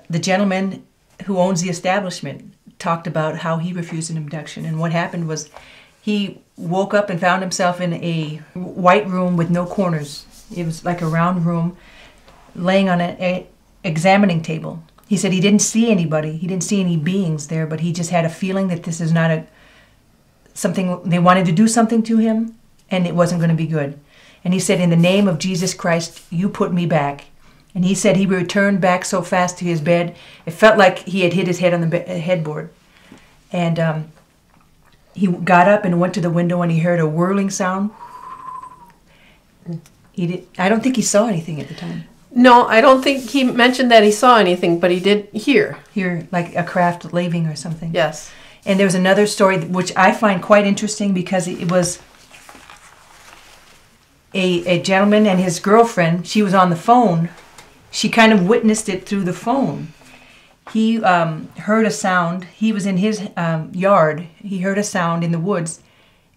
the gentleman who owns the establishment talked about how he refused an abduction. And what happened was he woke up and found himself in a white room with no corners. It was like a round room, laying on an examining table. He said he didn't see anybody. He didn't see any beings there, but he just had a feeling that this is not something, they wanted to do something to him, and it wasn't going to be good. And he said, in the name of Jesus Christ, you put me back. And he said he returned back so fast to his bed, it felt like he had hit his head on the headboard. And he got up and went to the window, and he heard a whirling sound. I don't think he saw anything at the time. No, I don't think he mentioned that he saw anything, but he did hear. Hear like a craft leaving or something. Yes. And there was another story which I find quite interesting, because it was a gentleman and his girlfriend. She was on the phone. She kind of witnessed it through the phone. He heard a sound. He was in his yard. He heard a sound in the woods,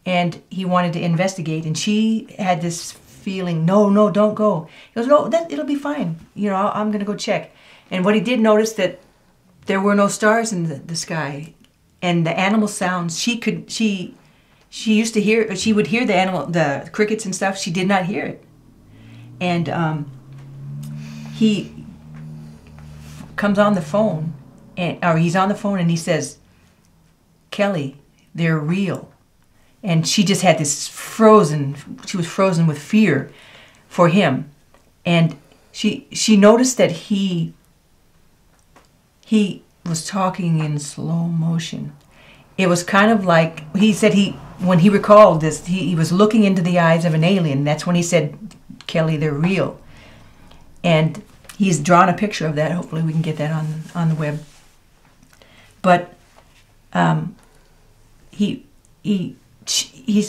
and he wanted to investigate. And she had this feeling, no, don't go. He goes, no, it'll be fine. I'm going to go check. And what he did notice that there were no stars in the sky, and the animal sounds. She used to hear. She would hear the crickets and stuff. She did not hear it. And he comes on the phone, or he's on the phone, and he says, Kelly, they're real. And she just had this she was frozen with fear for him. And she noticed that he was talking in slow motion. It was kind of like, he said when he recalled this, he was looking into the eyes of an alien. That's when he said, Kelly, they're real. And he's drawn a picture of that. Hopefully we can get that on the web. But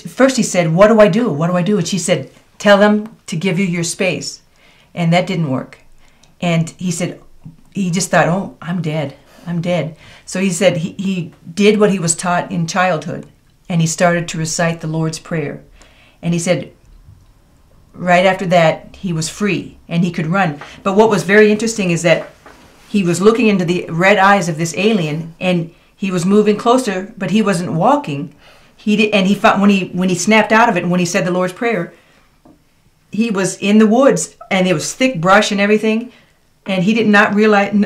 first he said, what do I do? What do I do? And she said, tell them to give you your space. And that didn't work. And he said, he just thought, oh, I'm dead. So he said he did what he was taught in childhood, and he started to recite the Lord's Prayer. And he said right after that he was free and he could run. But what was very interesting is that he was looking into the red eyes of this alien, and he was moving closer, but he wasn't walking. He found when he snapped out of it, and when he said the Lord's Prayer, he was in the woods, and there was thick brush and everything. And he did not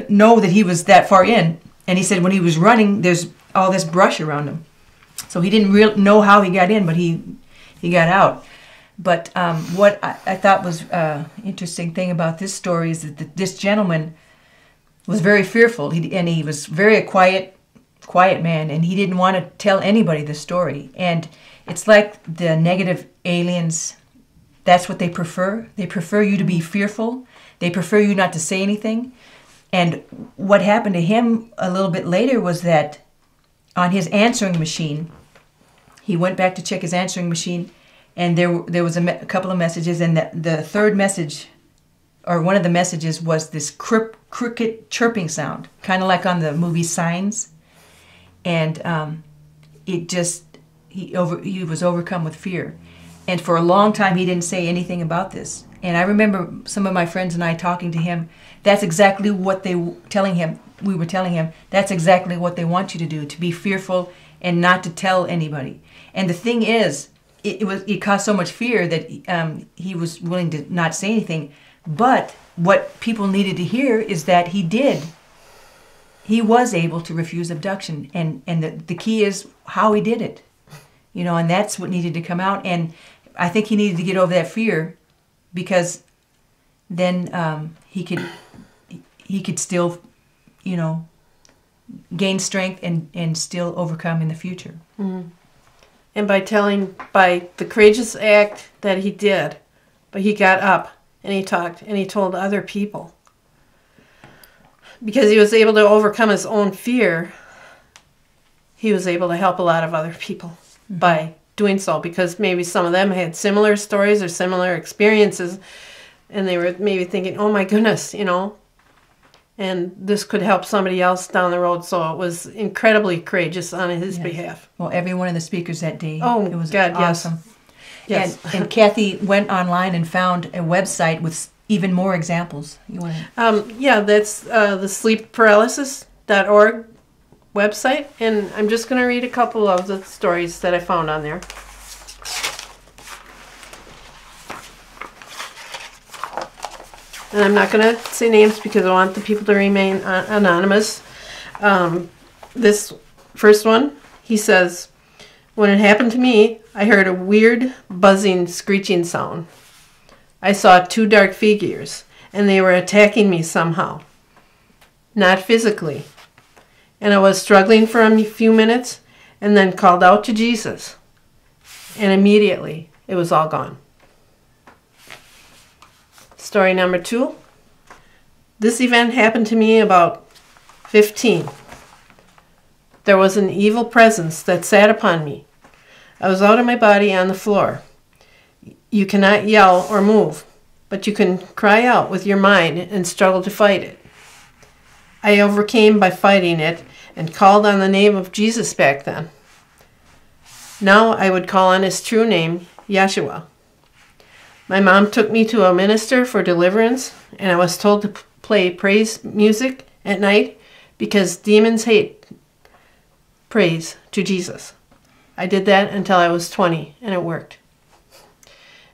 know that he was that far in. And he said when he was running, there's all this brush around him. So he didn't know how he got in, but he got out. But what I thought was interesting thing about this story is that this gentleman was very fearful. He was very quiet man, and he didn't want to tell anybody the story. And it's like the negative aliens, that's what they prefer. They prefer you to be fearful. They prefer you not to say anything. And what happened to him a little bit later was that on his answering machine, he went back to check his answering machine, and there was a couple of messages, and the third message, or one of the messages, was this cricket chirping sound, kind of like on the movie Signs. And he was overcome with fear. And for a long time, he didn't say anything about this. And I remember some of my friends and I talking to him. That's exactly what we were telling him, that's exactly what they want you to do, to be fearful and not to tell anybody. And the thing is, it caused so much fear that he was willing to not say anything. But what people needed to hear is that he was able to refuse abduction. And the key is how he did it. And that's what needed to come out. And I think he needed to get over that fear, because then he could still, gain strength and still overcome in the future. Mm-hmm. And by the courageous act that he did, but he got up and he talked and he told other people. Because he was able to overcome his own fear, he was able to help a lot of other people by doing so, because maybe some of them had similar stories or similar experiences, and they were maybe thinking, oh my goodness, and this could help somebody else down the road. So it was incredibly courageous on his behalf. Well, every one of the speakers that day, it was God, awesome. Yes. And Kathy went online and found a website with even more examples? You want to? Yeah, that's the sleepparalysis.org website, and I'm just going to read a couple of the stories that I found on there. And I'm not going to say names because I want the people to remain anonymous. This first one, he says, when it happened to me, I heard a weird buzzing, screeching sound. I saw two dark figures, and they were attacking me somehow. Not physically. And I was struggling for a few minutes, and then called out to Jesus. And immediately, it was all gone. Story number 2. This event happened to me about 15. There was an evil presence that sat upon me. I was out of my body on the floor. You cannot yell or move, but you can cry out with your mind and struggle to fight it. I overcame by fighting it and called on the name of Jesus back then. Now I would call on his true name, Yeshua. My mom took me to a minister for deliverance, and I was told to play praise music at night because demons hate praise to Jesus. I did that until I was 20, and it worked.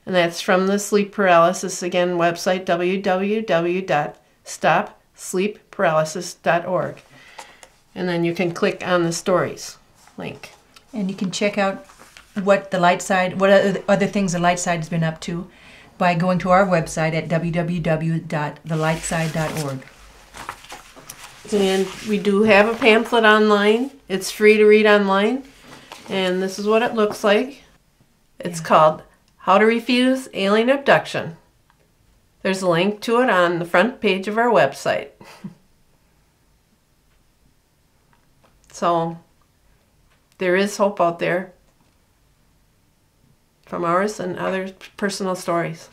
And that's from the Sleep Paralysis, again, website, www.stopsleepparalysis.org. And then you can click on the stories link. And you can check out what other things the Light Side has been up to by going to our website at www.thelightside.org. And we do have a pamphlet online. It's free to read online. And this is what it looks like. It's called How to Refuse Alien Abduction. There's a link to it on the front page of our website. So there is hope out there from ours and other personal stories.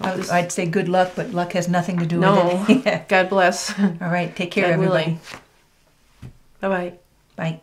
I'd say good luck, but luck has nothing to do with it. No, God bless. All right, take care, God everybody. willing. Bye-bye. Bye.